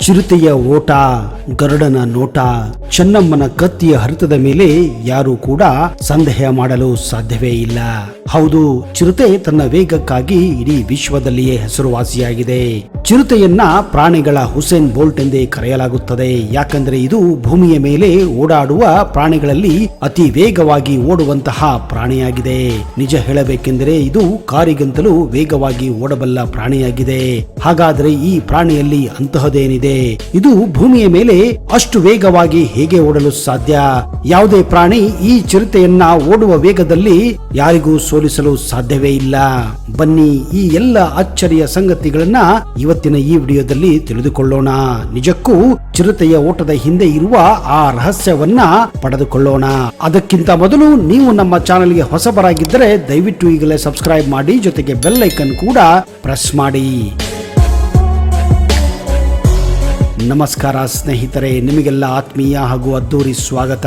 ಚಿರತೆಯ ಓಟ, ಗರುಡನ ನೋಟ, ಚೆನ್ನಮ್ಮನ ಕತ್ತಿಯ ಹರಿತದ ಮೇಲೆ ಯಾರು ಕೂಡ ಸಂದೇಹ ಮಾಡಲು ಸಾಧ್ಯವೇ ಇಲ್ಲ. ಹೌದು, ಚಿರತೆ ತನ್ನ ವೇಗಕ್ಕಾಗಿ ಇಡೀ ವಿಶ್ವದಲ್ಲಿಯೇ ಹೆಸರುವಾಸಿಯಾಗಿದೆ. ಚಿರತೆಯನ್ನ ಪ್ರಾಣಿಗಳ ಹುಸೇನ್ ಬೋಲ್ಟ್ ಎಂದೇ ಕರೆಯಲಾಗುತ್ತದೆ. ಯಾಕಂದ್ರೆ ಇದು ಭೂಮಿಯ ಮೇಲೆ ಓಡಾಡುವ ಪ್ರಾಣಿಗಳಲ್ಲಿ ಅತಿ ವೇಗವಾಗಿ ಓಡುವಂತಹ ಪ್ರಾಣಿಯಾಗಿದೆ. ನಿಜ ಹೇಳಬೇಕೆಂದರೆ ಇದು ಕಾರಿಗಿಂತಲೂ ವೇಗವಾಗಿ ಓಡಬಲ್ಲ ಪ್ರಾಣಿಯಾಗಿದೆ. ಹಾಗಾದ್ರೆ ಈ ಪ್ರಾಣಿಯಲ್ಲಿ ಅಂತಹದೇನಿದೆ? ಇದು ಭೂಮಿಯ ಮೇಲೆ ಅಷ್ಟು ವೇಗವಾಗಿ ಹೇಗೆ ಓಡಲು ಸಾಧ್ಯ? ಯಾವುದೇ ಪ್ರಾಣಿ ಈ ಚಿರತೆಯನ್ನ ಓಡುವ ವೇಗದಲ್ಲಿ ಯಾರಿಗೂ ಸೋಲಿಸಲು ಸಾಧ್ಯವೇ ಇಲ್ಲ. ಬನ್ನಿ ಈ ಎಲ್ಲ ಅಚ್ಚರಿಯ ಸಂಗತಿಗಳನ್ನ ಇವತ್ತಿನ ಈ ವಿಡಿಯೋದಲ್ಲಿ ತಿಳಿದುಕೊಳ್ಳೋಣ. ನಿಜಕ್ಕೂ ಚಿರತೆಯ ಓಟದ ಹಿಂದೆ ಇರುವ ಆ ರಹಸ್ಯವನ್ನ ಪಡೆದುಕೊಳ್ಳೋಣ. ಅದಕ್ಕಿಂತ ಮೊದಲು ನೀವು ನಮ್ಮ ಚಾನೆಲ್ಗೆ ಹೊಸಬರಾಗಿದ್ದರೆ ದಯವಿಟ್ಟು ಈಗಲೇ ಸಬ್ಸ್ಕ್ರೈಬ್ ಮಾಡಿ, ಜೊತೆಗೆ ಬೆಲ್ ಐಕನ್ ಕೂಡ ಪ್ರೆಸ್ ಮಾಡಿ. ನಮಸ್ಕಾರ ಸ್ನೇಹಿತರೆ, ನಿಮಗೆಲ್ಲ ಆತ್ಮೀಯ ಹಾಗೂ ಅದ್ದೂರಿ ಸ್ವಾಗತ.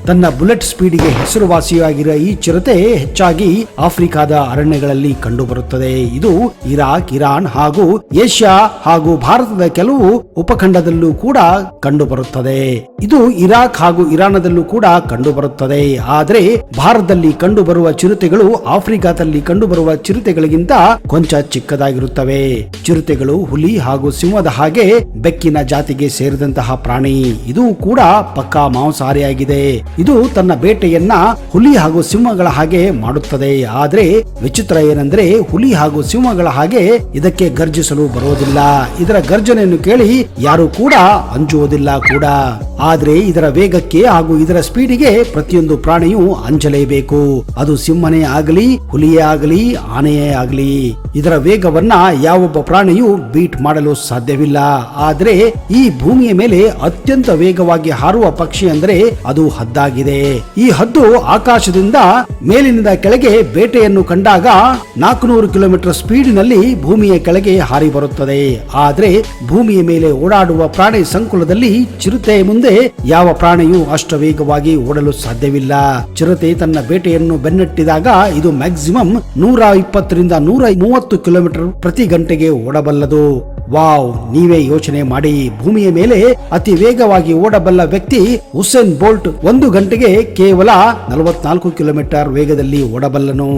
ತನ್ನ ಬುಲೆಟ್ ಸ್ಪೀಡ್ಗೆ ಹೆಸರುವಾಸಿಯಾಗಿರುವ ಈ ಚಿರತೆ ಹೆಚ್ಚಾಗಿ ಆಫ್ರಿಕಾದ ಅರಣ್ಯಗಳಲ್ಲಿ ಕಂಡುಬರುತ್ತದೆ. ಇದು ಇರಾಕ್, ಇರಾನ್ ಹಾಗೂ ಏಷ್ಯಾ ಹಾಗೂ ಭಾರತದ ಕೆಲವು ಉಪಖಂಡದಲ್ಲೂ ಕೂಡ ಕಂಡುಬರುತ್ತದೆ. ಇದು ಇರಾಕ್ ಹಾಗೂ ಇರಾನದಲ್ಲೂ ಕೂಡ ಕಂಡುಬರುತ್ತದೆ. ಆದರೆ ಭಾರತದಲ್ಲಿ ಕಂಡುಬರುವ ಚಿರತೆಗಳು ಆಫ್ರಿಕಾದಲ್ಲಿ ಕಂಡುಬರುವ ಚಿರತೆಗಳಿಗಿಂತ ಕೊಂಚ ಚಿಕ್ಕದಾಗಿರುತ್ತವೆ. ಚಿರತೆಗಳು ಹುಲಿ ಹಾಗೂ ಸಿಂಹದ ಹಾಗೆ ಬೆಕ್ಕಿನ ಜಾತಿಗೆ ಸೇರಿದಂತಹ ಪ್ರಾಣಿ. ಇದು ಕೂಡ ಪಕ್ಕಾ ಮಾಂಸಾಹಾರಿಯಾಗಿದೆ. ಇದು ತನ್ನ ಬೇಟೆಯನ್ನ ಹುಲಿ ಹಾಗೂ ಸಿಂಹಗಳ ಹಾಗೆ ಮಾಡುತ್ತದೆ. ಆದ್ರೆ ವಿಚಿತ್ರ ಏನಂದ್ರೆ ಹುಲಿ ಹಾಗೂ ಸಿಂಹಗಳ ಹಾಗೆ ಇದಕ್ಕೆ ಗರ್ಜಿಸಲು ಬರುವುದಿಲ್ಲ. ಇದರ ಗರ್ಜನೆಯನ್ನು ಕೇಳಿ ಯಾರು ಕೂಡ ಅಂಜುವುದಿಲ್ಲ ಕೂಡ. ಆದ್ರೆ ಇದರ ವೇಗಕ್ಕೆ ಹಾಗೂ ಇದರ ಸ್ಪೀಡಿಗೆ ಪ್ರತಿಯೊಂದು ಪ್ರಾಣಿಯೂ ಅಂಜಲೇಬೇಕು. ಅದು ಸಿಂಹನೇ ಆಗಲಿ, ಹುಲಿಯೇ ಆಗಲಿ, ಆನೆಯೇ ಆಗಲಿ. ಇದರ ವೇಗವನ್ನ ಯಾವೊಬ್ಬ ಪ್ರಾಣಿಯೂ ಬೀಟ್ ಮಾಡಲು ಸಾಧ್ಯವಿಲ್ಲ. ಆದ್ರೆ ಈ ಭೂಮಿಯ ಮೇಲೆ ಅತ್ಯಂತ ವೇಗವಾಗಿ ಹಾರುವ ಪಕ್ಷಿ ಅಂದ್ರೆ ಅದು ಹದ್ದಾಗಿದೆ. ಈ ಹದ್ದು ಆಕಾಶದಿಂದ ಮೇಲಿನಿಂದ ಕೆಳಗೆ ಬೇಟೆಯನ್ನು ಕಂಡಾಗ 400 ಕಿಲೋಮೀಟರ್ ಸ್ಪೀಡಿನಲ್ಲಿ ಭೂಮಿಯ ಕೆಳಗೆ ಹಾರಿ ಬರುತ್ತದೆ. ಆದ್ರೆ ಭೂಮಿಯ ಮೇಲೆ ಓಡಾಡುವ ಪ್ರಾಣಿ ಸಂಕುಲದಲ್ಲಿ ಚಿರತೆ ಮುಂದೆ ಯಾವ ಪ್ರಾಣಿಯೂ ಅಷ್ಟು ವೇಗವಾಗಿ ಓಡಲು ಸಾಧ್ಯವಿಲ್ಲ. ಚಿರತೆ ತನ್ನ ಬೇಟೆಯನ್ನು ಬೆನ್ನಟ್ಟಿದಾಗ ಇದು ಮ್ಯಾಕ್ಸಿಮಮ್ 120 ರಿಂದ 130 ಕಿಲೋಮೀಟರ್ ಪ್ರತಿ ಗಂಟೆಗೆ ಓಡಬಲ್ಲದು. ವಾವ್, ನೀವೇ ಯೋಚನೆ ಮಾಡಿ. ಭೂಮಿಯ ಮೇಲೆ ಅತಿ ವೇಗವಾಗಿ ಓಡಬಲ್ಲ ವ್ಯಕ್ತಿ ಹುಸೇನ್ ಬೋಲ್ಟ್ 1 ಗಂಟೆಗೆ ಕೇವಲ 44 ಕಿಲೋಮೀಟರ್ ವೇಗದಲ್ಲಿ ಓಡಬಲ್ಲನು.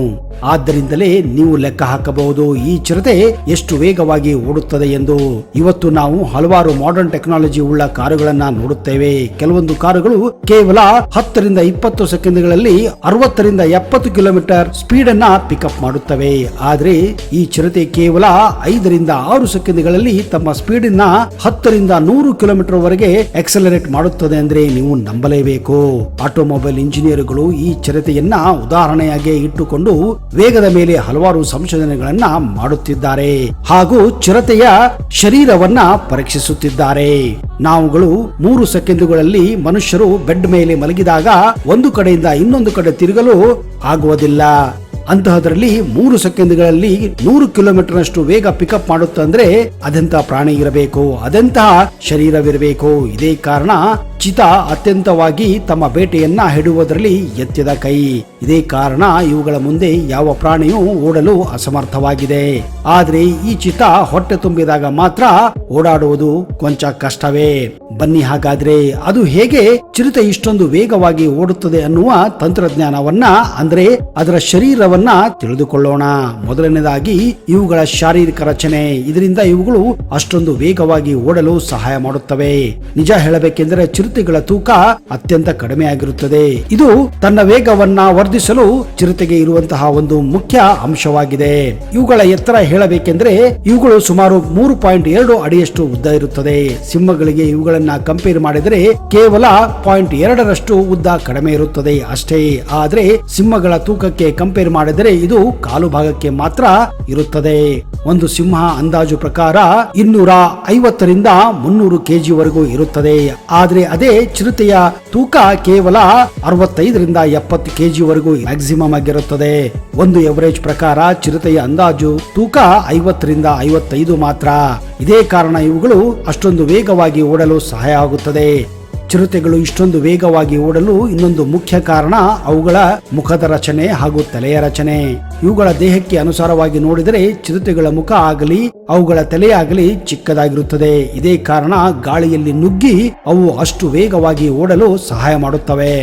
ಆದ್ದರಿಂದಲೇ ನೀವು ಲೆಕ್ಕ ಹಾಕಬಹುದು ಈ ಚಿರತೆ ಎಷ್ಟು ವೇಗವಾಗಿ ಓಡುತ್ತದೆ ಎಂದು. ಇವತ್ತು ನಾವು ಹಲವಾರು ಮಾಡರ್ನ್ ಟೆಕ್ನಾಲಜಿ ಉಳ್ಳ ಕಾರುಗಳನ್ನ ನೋಡುತ್ತೇವೆ. ಕೆಲವೊಂದು ಕಾರುಗಳು ಕೇವಲ 10 ರಿಂದ 20 ಸೆಕೆಂಡ್ಗಳಲ್ಲಿ 60 ರಿಂದ 70 ಕಿಲೋಮೀಟರ್ ಸ್ಪೀಡ್ ಅನ್ನ ಪಿಕಪ್ ಮಾಡುತ್ತವೆ. ಆದ್ರೆ ಈ ಚಿರತೆ ಕೇವಲ 5 ರಿಂದ 6 ಸೆಕೆಂಡ್ಗಳಲ್ಲಿ ತಮ್ಮ ಸ್ಪೀಡ್ ಅನ್ನ 10 ರಿಂದ 100 ಕಿಲೋಮೀಟರ್ ವರೆಗೆ ಎಕ್ಸಲರೇಟ್ ಮಾಡುತ್ತದೆ ಅಂದ್ರೆ ನೀವು ನಂಬಲೇಬೇಕು. ಆಟೋಮೊಬೈಲ್ ಇಂಜಿನಿಯರ್ಗಳು ಈ ಚಿರತೆಯನ್ನ ಉದಾಹರಣೆಯಾಗಿ ಇಟ್ಟುಕೊಂಡು ವೇಗದ ಮೇಲೆ ಹಲವಾರು ಸಂಶೋಧನೆಗಳನ್ನ ಮಾಡುತ್ತಿದ್ದಾರೆ ಹಾಗೂ ಚಿರತೆಯ ಶರೀರವನ್ನ ಪರೀಕ್ಷಿಸುತ್ತಿದ್ದಾರೆ. ನಾವುಗಳು 3 ಸೆಕೆಂಡುಗಳಲ್ಲಿ ಮನುಷ್ಯರು ಬೆಡ್ ಮೇಲೆ ಮಲಗಿದಾಗ ಒಂದು ಕಡೆಯಿಂದ ಇನ್ನೊಂದು ಕಡೆ ತಿರುಗಲು ಆಗುವುದಿಲ್ಲ. ಅಂತಹದ್ರಲ್ಲಿ 3 ಸೆಕೆಂಡ್ಗಳಲ್ಲಿ 100 ಕಿಲೋಮೀಟರ್ ನಷ್ಟು ವೇಗ ಪಿಕಪ್ ಮಾಡುತ್ತಂದ್ರೆ ಅದೆಂತ ಪ್ರಾಣಿ ಇರಬೇಕು, ಅದೆಂತಹ ಶರೀರವಿರಬೇಕು. ಇದೇ ಕಾರಣ ಚಿತಾ ಅತ್ಯಂತವಾಗಿ ತಮ್ಮ ಬೇಟೆಯನ್ನ ಹಿಡುವುದರಲ್ಲಿ ಎತ್ತಿದ ಕೈ. ಇದೇ ಕಾರಣ ಇವುಗಳ ಮುಂದೆ ಯಾವ ಪ್ರಾಣಿಯೂ ಓಡಲು ಅಸಮರ್ಥವಾಗಿದೆ. ಆದ್ರೆ ಈ ಚಿತಾ ಹೊಟ್ಟೆ ತುಂಬಿದಾಗ ಮಾತ್ರ ಓಡಾಡುವುದು ಕೊಂಚ ಕಷ್ಟವೇ. ಬನ್ನಿ ಹಾಗಾದ್ರೆ ಅದು ಹೇಗೆ ಚಿರತೆ ಇಷ್ಟೊಂದು ವೇಗವಾಗಿ ಓಡುತ್ತದೆ ಅನ್ನುವ ತಂತ್ರಜ್ಞಾನವನ್ನ ಅಂದ್ರೆ ಅದರ ಶರೀರವನ್ನ ತಿಳಿದುಕೊಳ್ಳೋಣ. ಮೊದಲನೇದಾಗಿ ಇವುಗಳ ಶಾರೀರಿಕ ರಚನೆ. ಇದರಿಂದ ಇವುಗಳು ಅಷ್ಟೊಂದು ವೇಗವಾಗಿ ಓಡಲು ಸಹಾಯ ಮಾಡುತ್ತವೆ. ನಿಜ ಹೇಳಬೇಕೆಂದರೆ ಚಿರತೆಗಳ ತೂಕ ಅತ್ಯಂತ ಕಡಿಮೆ ಆಗಿರುತ್ತದೆ. ಇದು ತನ್ನ ವೇಗವನ್ನ ವರ್ಧಿಸಲು ಚಿರತೆಗೆ ಇರುವಂತಹ ಒಂದು ಮುಖ್ಯ ಅಂಶವಾಗಿದೆ. ಇವುಗಳ ಎತ್ತರ ಹೇಳಬೇಕೆಂದ್ರೆ ಇವುಗಳು ಸುಮಾರು 3.2 ಅಡಿಯಷ್ಟು ಉದ್ದ ಇರುತ್ತದೆ. ಸಿಂಹಗಳಿಗೆ ಇವುಗಳನ್ನ ಕಂಪೇರ್ ಮಾಡಿದರೆ ಕೇವಲ 0.2 ಉದ್ದ ಕಡಿಮೆ ಇರುತ್ತದೆ ಅಷ್ಟೇ. ಆದ್ರೆ ಸಿಂಹಗಳ ತೂಕಕ್ಕೆ ಕಂಪೇರ್ ಮಾಡಿದರೆ ಇದು ಕಾಲು ಭಾಗಕ್ಕೆ ಮಾತ್ರ ಇರುತ್ತದೆ. ಒಂದು ಸಿಂಹ ಅಂದಾಜು ಪ್ರಕಾರ 250 ರಿಂದ 300 ಕೆಜಿ ವರೆಗೂ ಇರುತ್ತದೆ. ಆದ್ರೆ ಅದೇ ಚಿರತೆಯ ತೂಕ ಕೇವಲ 65 ರಿಂದ 70 ಕೆಜಿ ವರೆಗೂ ಮ್ಯಾಕ್ಸಿಮಮ್ ಆಗಿರುತ್ತದೆ. ಒಂದು ಎವರೇಜ್ ಪ್ರಕಾರ ಚಿರತೆಯ ಅಂದಾಜು ತೂಕ 50 ರಿಂದ 55 ಮಾತ್ರ. ಇದೇ ಕಾರಣ ಇವುಗಳು ಅಷ್ಟೊಂದು ವೇಗವಾಗಿ ಓಡಲು ಸಹಾಯ ಆಗುತ್ತದೆ. ಚಿರತೆಗಳು ಇಷ್ಟೊಂದು ವೇಗವಾಗಿ ಓಡಲು ಇನ್ನೊಂದು ಮುಖ್ಯ ಕಾರಣ ಅವುಗಳ ಮುಖದ ರಚನೆ ಹಾಗೂ ತಲೆಯ ರಚನೆ. ಇವುಗಳ ದೇಹಕ್ಕೆ ಅನುಸಾರವಾಗಿ ನೋಡಿದರೆ ಚಿರತೆಗಳ ಮುಖ ಆಗಲಿ ಅವುಗಳ ತಲೆಯಾಗಲಿ ಚಿಕ್ಕದಾಗಿರುತ್ತದೆ. ಇದೇ ಕಾರಣ ಗಾಳಿಯಲ್ಲಿ ನುಗ್ಗಿ ಅವು ಅಷ್ಟು ವೇಗವಾಗಿ ಓಡಲು ಸಹಾಯ ಮಾಡುತ್ತವೆ.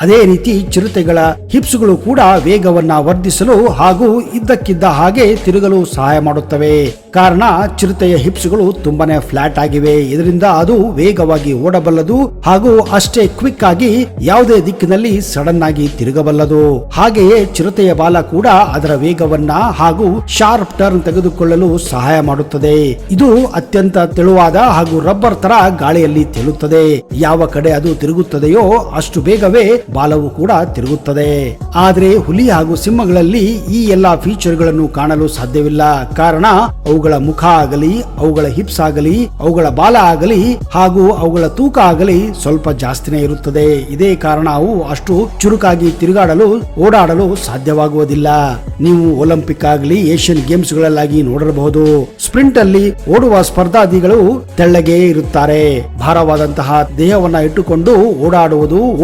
ಅದೇ ರೀತಿ ಚಿರತೆಗಳ ಹಿಪ್ಸ್ಗಳು ಕೂಡ ವೇಗವನ್ನ ವರ್ಧಿಸಲು ಹಾಗೂ ಇದ್ದಕ್ಕಿದ್ದ ಹಾಗೆ ತಿರುಗಲು ಸಹಾಯ ಮಾಡುತ್ತವೆ. ಕಾರಣ ಚಿರತೆಯ ಹಿಪ್ಸ್ಗಳು ತುಂಬಾನೇ ಫ್ಲಾಟ್ ಆಗಿವೆ. ಇದರಿಂದ ಅದು ವೇಗವಾಗಿ ಓಡಬಲ್ಲದು ಹಾಗೂ ಅಷ್ಟೇ ಕ್ವಿಕ್ ಆಗಿ ಯಾವುದೇ ದಿಕ್ಕಿನಲ್ಲಿ ಸಡನ್ ಆಗಿ ತಿರುಗಬಲ್ಲದು. ಹಾಗೆಯೇ ಚಿರತೆಯ ಬಾಲ ಕೂಡ ಅದರ ವೇಗವನ್ನ ಹಾಗೂ ಶಾರ್ಪ್ ಟರ್ನ್ ತೆಗೆದುಕೊಳ್ಳಲು ಸಹಾಯ ಮಾಡುತ್ತದೆ. ಇದು ಅತ್ಯಂತ ತೆಳುವಾದ ಹಾಗೂ ರಬ್ಬರ್ ತರ ಗಾಳಿಯಲ್ಲಿ ತೇಲುತ್ತದೆ. ಯಾವ ಕಡೆ ಅದು ತಿರುಗುತ್ತದೆಯೋ ಅಷ್ಟು ಬೇಗವೇ ಬಾಲವು ಕೂಡ ತಿರುಗುತ್ತದೆ. ಆದ್ರೆ ಹುಲಿ ಹಾಗೂ ಸಿಂಹಗಳಲ್ಲಿ ಈ ಎಲ್ಲಾ ಫೀಚರ್ಗಳನ್ನು ಕಾಣಲು ಸಾಧ್ಯವಿಲ್ಲ. ಕಾರಣ ಅವುಗಳ ಮುಖ ಆಗಲಿ ಅವುಗಳ ಹಿಪ್ಸ್ ಆಗಲಿ ಅವುಗಳ ಬಾಲ ಆಗಲಿ ಹಾಗೂ ಅವುಗಳ ತೂಕ ಆಗಲಿ ಸ್ವಲ್ಪ ಜಾಸ್ತಿನೇ ಇರುತ್ತದೆ. ಇದೇ ಕಾರಣ ಅವು ಅಷ್ಟು ಚುರುಕಾಗಿ ತಿರುಗಾಡಲು ಓಡಾಡಲು ಸಾಧ್ಯವಾಗುವುದಿಲ್ಲ. ನೀವು ಒಲಿಂಪಿಕ್ ಆಗಲಿ ಏಷ್ಯನ್ ಗೇಮ್ಸ್ ಗಳಲ್ಲಾಗಿ ನೋಡಿರಬಹುದು, ಸ್ಪ್ರಿಂಟ್ ಅಲ್ಲಿ ಓಡುವ ಸ್ಪರ್ಧಾರ್ಥಿಗಳು ತೆಳ್ಳಗೆ ಇರುತ್ತಾರೆ. ಭಾರವಾದಂತಹ ದೇಹವನ್ನ ಇಟ್ಟುಕೊಂಡು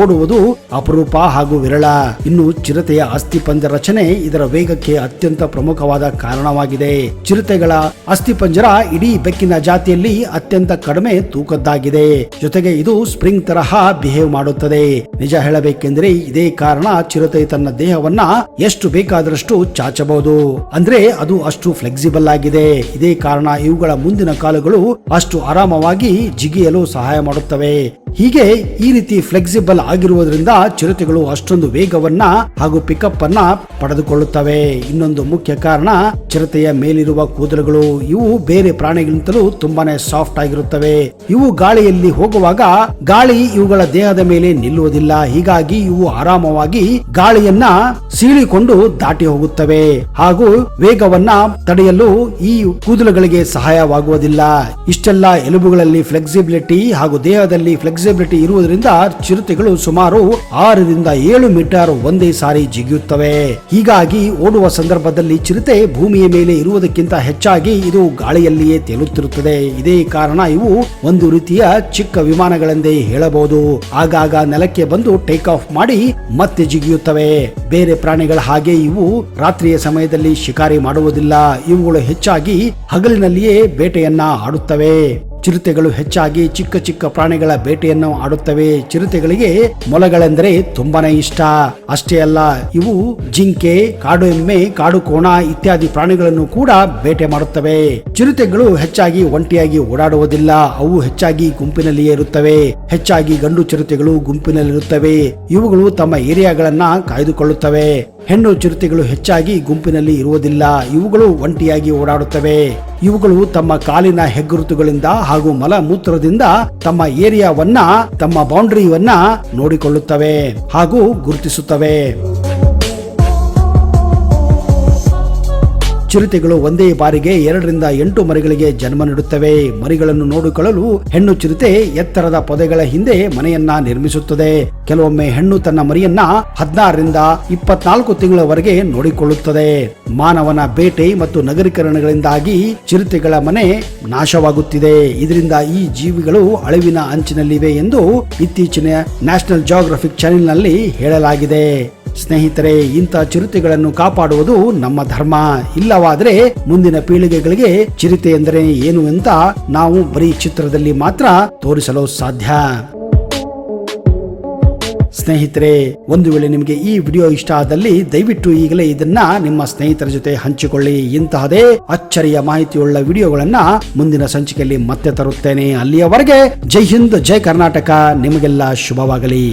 ಓಡುವುದು ಅಪರೂಪ ಹಾಗೂ ವಿರಳ. ಇನ್ನು ಚಿರತೆಯ ಅಸ್ಥಿಪಂಜರ ರಚನೆ ಇದರ ವೇಗಕ್ಕೆ ಅತ್ಯಂತ ಪ್ರಮುಖವಾದ ಕಾರಣವಾಗಿದೆ. ಚಿರತೆಗಳ ಅಸ್ಥಿಪಂಜರ ಇಡೀ ಬೆಕ್ಕಿನ ಜಾತಿಯಲ್ಲಿ ಅತ್ಯಂತ ಕಡಿಮೆ ತೂಕದ್ದಾಗಿದೆ. ಜೊತೆಗೆ ಇದು ಸ್ಪ್ರಿಂಗ್ ತರಹ ಬಿಹೇವ್ ಮಾಡುತ್ತದೆ. ನಿಜ ಹೇಳಬೇಕೆಂದರೆ ಇದೇ ಕಾರಣ ಚಿರತೆ ತನ್ನ ದೇಹವನ್ನ ಎಷ್ಟು ಬೇಕಾದಷ್ಟು ಚಾಚಬಹುದು. ಅಂದ್ರೆ ಅದು ಅಷ್ಟು ಫ್ಲೆಕ್ಸಿಬಲ್ ಆಗಿದೆ. ಇದೇ ಕಾರಣ ಇವುಗಳ ಮುಂದಿನ ಕಾಲುಗಳು ಅಷ್ಟು ಆರಾಮವಾಗಿ ಜಿಗಿಯಲು ಸಹಾಯ ಮಾಡುತ್ತವೆ. ಹೀಗೆ ಈ ರೀತಿ ಫ್ಲೆಕ್ಸಿಬಲ್ ಆಗಿರುವುದರಿಂದ ಚಿರತೆಗಳು ಅಷ್ಟೊಂದು ವೇಗವನ್ನ ಹಾಗೂ ಪಿಕಪ್ ಅನ್ನ ಪಡೆದುಕೊಳ್ಳುತ್ತವೆ. ಇನ್ನೊಂದು ಮುಖ್ಯ ಕಾರಣ ಚಿರತೆಯ ಮೇಲಿರುವ ಕೂದಲುಗಳು. ಇವು ಬೇರೆ ಪ್ರಾಣಿಗಳಿಂತಲೂ ತುಂಬಾನೇ ಸಾಫ್ಟ್ ಆಗಿರುತ್ತವೆ. ಇವು ಗಾಳಿಯಲ್ಲಿ ಹೋಗುವಾಗ ಗಾಳಿ ಇವುಗಳ ದೇಹದ ಮೇಲೆ ನಿಲ್ಲುವುದಿಲ್ಲ. ಹೀಗಾಗಿ ಇವು ಆರಾಮವಾಗಿ ಗಾಳಿಯನ್ನ ಸೀಳಿಕೊಂಡು ದಾಟಿ ಹೋಗುತ್ತವೆ ಹಾಗೂ ವೇಗವನ್ನ ತಡೆಯಲು ಈ ಕೂದಲುಗಳಿಗೆ ಸಹಾಯವಾಗುವುದಿಲ್ಲ. ಇಷ್ಟೆಲ್ಲ ಎಲುಬುಗಳಲ್ಲಿ ಫ್ಲೆಕ್ಸಿಬಿಲಿಟಿ ಹಾಗೂ ದೇಹದಲ್ಲಿ ಫ್ಲೆಕ್ಸಿಬಿಲಿಟಿ ಇರುವುದರಿಂದ ಚಿರತೆಗಳು ಸುಮಾರು 6 ರಿಂದ 7 ಮೀಟರ್ ಒಂದೇ ಸಾರಿ ಜಿಗಿಯುತ್ತವೆ. ಹೀಗಾಗಿ ಓಡುವ ಸಂದರ್ಭದಲ್ಲಿ ಚಿರತೆ ಭೂಮಿಯ ಮೇಲೆ ಇರುವುದಕ್ಕಿಂತ ಹೆಚ್ಚಾಗಿ ಇದು ಗಾಳಿಯಲ್ಲಿಯೇ ತೇಲುತ್ತಿರುತ್ತದೆ. ಇದೇ ಕಾರಣ ಇವು ಒಂದು ರೀತಿಯ ಚಿಕ್ಕ ವಿಮಾನಗಳೆಂದೇ ಹೇಳಬಹುದು. ಆಗಾಗ ನೆಲಕ್ಕೆ ಬಂದು ಟೇಕ್ ಆಫ್ ಮಾಡಿ ಮತ್ತೆ ಜಿಗಿಯುತ್ತವೆ. ಬೇರೆ ಪ್ರಾಣಿಗಳ ಹಾಗೆ ಇವು ರಾತ್ರಿಯ ಸಮಯದಲ್ಲಿ ಶಿಕಾರಿ ಮಾಡುವುದಿಲ್ಲ. ಇವುಗಳು ಹೆಚ್ಚಾಗಿ ಹಗಲಿನಲ್ಲಿಯೇ ಬೇಟೆಯನ್ನ ಆಡುತ್ತವೆ. ಚಿರತೆಗಳು ಹೆಚ್ಚಾಗಿ ಚಿಕ್ಕ ಚಿಕ್ಕ ಪ್ರಾಣಿಗಳ ಬೇಟೆಯನ್ನು ಆಡುತ್ತವೆ. ಚಿರತೆಗಳಿಗೆ ಮೊಲಗಳೆಂದರೆ ತುಂಬಾನೇ ಇಷ್ಟ. ಅಷ್ಟೇ ಅಲ್ಲ, ಇವು ಜಿಂಕೆ, ಕಾಡು ಎಮ್ಮೆ, ಕಾಡು ಕೋಣ ಇತ್ಯಾದಿ ಪ್ರಾಣಿಗಳನ್ನು ಕೂಡ ಬೇಟೆ ಮಾಡುತ್ತವೆ. ಚಿರತೆಗಳು ಹೆಚ್ಚಾಗಿ ಒಂಟಿಯಾಗಿ ಓಡಾಡುವುದಿಲ್ಲ. ಅವು ಹೆಚ್ಚಾಗಿ ಗುಂಪಿನಲ್ಲಿಯೇ ಇರುತ್ತವೆ. ಹೆಚ್ಚಾಗಿ ಗಂಡು ಚಿರತೆಗಳು ಗುಂಪಿನಲ್ಲಿರುತ್ತವೆ. ಇವುಗಳು ತಮ್ಮ ಏರಿಯಾಗಳನ್ನ ಕಾಯ್ದುಕೊಳ್ಳುತ್ತವೆ. ಹೆಣ್ಣು ಚಿರತೆಗಳು ಹೆಚ್ಚಾಗಿ ಗುಂಪಿನಲ್ಲಿ ಇರುವುದಿಲ್ಲ. ಇವುಗಳು ಒಂಟಿಯಾಗಿ ಓಡಾಡುತ್ತವೆ. ಇವುಗಳು ತಮ್ಮ ಕಾಲಿನ ಹೆಗ್ಗುರುತುಗಳಿಂದ ಹಾಗೂ ಮಲ ಮೂತ್ರದಿಂದ ತಮ್ಮ ಏರಿಯಾವನ್ನ, ತಮ್ಮ ಬೌಂಡರಿವನ್ನ ನೋಡಿಕೊಳ್ಳುತ್ತವೆ ಹಾಗೂ ಗುರುತಿಸುತ್ತವೆ. ಚಿರತೆಗಳು ಒಂದೇ ಬಾರಿಗೆ 2 ರಿಂದ 8 ಮರಿಗಳಿಗೆ ಜನ್ಮ ನೀಡುತ್ತವೆ. ಮರಿಗಳನ್ನು ನೋಡಿಕೊಳ್ಳಲು ಹೆಣ್ಣು ಚಿರತೆ ಎತ್ತರದ ಪೊದೆಗಳ ಹಿಂದೆ ಮನೆಯನ್ನ ನಿರ್ಮಿಸುತ್ತದೆ. ಕೆಲವೊಮ್ಮೆ ಹೆಣ್ಣು ತನ್ನ ಮರಿಯನ್ನ 16 ರಿಂದ 24 ತಿಂಗಳವರೆಗೆ ನೋಡಿಕೊಳ್ಳುತ್ತದೆ. ಮಾನವನ ಬೇಟೆ ಮತ್ತು ನಗರೀಕರಣಗಳಿಂದಾಗಿ ಚಿರತೆಗಳ ಮನೆ ನಾಶವಾಗುತ್ತಿದೆ. ಇದರಿಂದ ಈ ಜೀವಿಗಳು ಅಳಿವಿನ ಅಂಚಿನಲ್ಲಿವೆ ಎಂದು ಇತ್ತೀಚಿನ ನ್ಯಾಷನಲ್ ಜಿಯೋಗ್ರಫಿಕ್ ಚಾನೆಲ್ನಲ್ಲಿ ಹೇಳಲಾಗಿದೆ. ಸ್ನೇಹಿತರೆ, ಇಂಥ ಚಿರತೆಗಳನ್ನು ಕಾಪಾಡುವುದು ನಮ್ಮ ಧರ್ಮ. ಇಲ್ಲವಾದರೆ ಮುಂದಿನ ಪೀಳಿಗೆಗಳಿಗೆ ಚಿರತೆ ಎಂದರೆ ಏನು ಅಂತ ನಾವು ಬರೀ ಚಿತ್ರದಲ್ಲಿ ಮಾತ್ರ ತೋರಿಸಲು ಸಾಧ್ಯ. ಸ್ನೇಹಿತರೆ, ಒಂದು ವೇಳೆ ನಿಮಗೆ ಈ ವಿಡಿಯೋ ಇಷ್ಟ ಆದಲ್ಲಿ ದಯವಿಟ್ಟು ಈಗಲೇ ಇದನ್ನ ನಿಮ್ಮ ಸ್ನೇಹಿತರ ಜೊತೆ ಹಂಚಿಕೊಳ್ಳಿ. ಇಂತಹದೇ ಅಚ್ಚರಿಯ ಮಾಹಿತಿಯುಳ್ಳ ವಿಡಿಯೋಗಳನ್ನ ಮುಂದಿನ ಸಂಚಿಕೆಯಲ್ಲಿ ಮತ್ತೆ ತರುತ್ತೇನೆ. ಅಲ್ಲಿಯವರೆಗೆ ಜೈ ಹಿಂದ್, ಜೈ ಕರ್ನಾಟಕ. ನಿಮಗೆಲ್ಲ ಶುಭವಾಗಲಿ.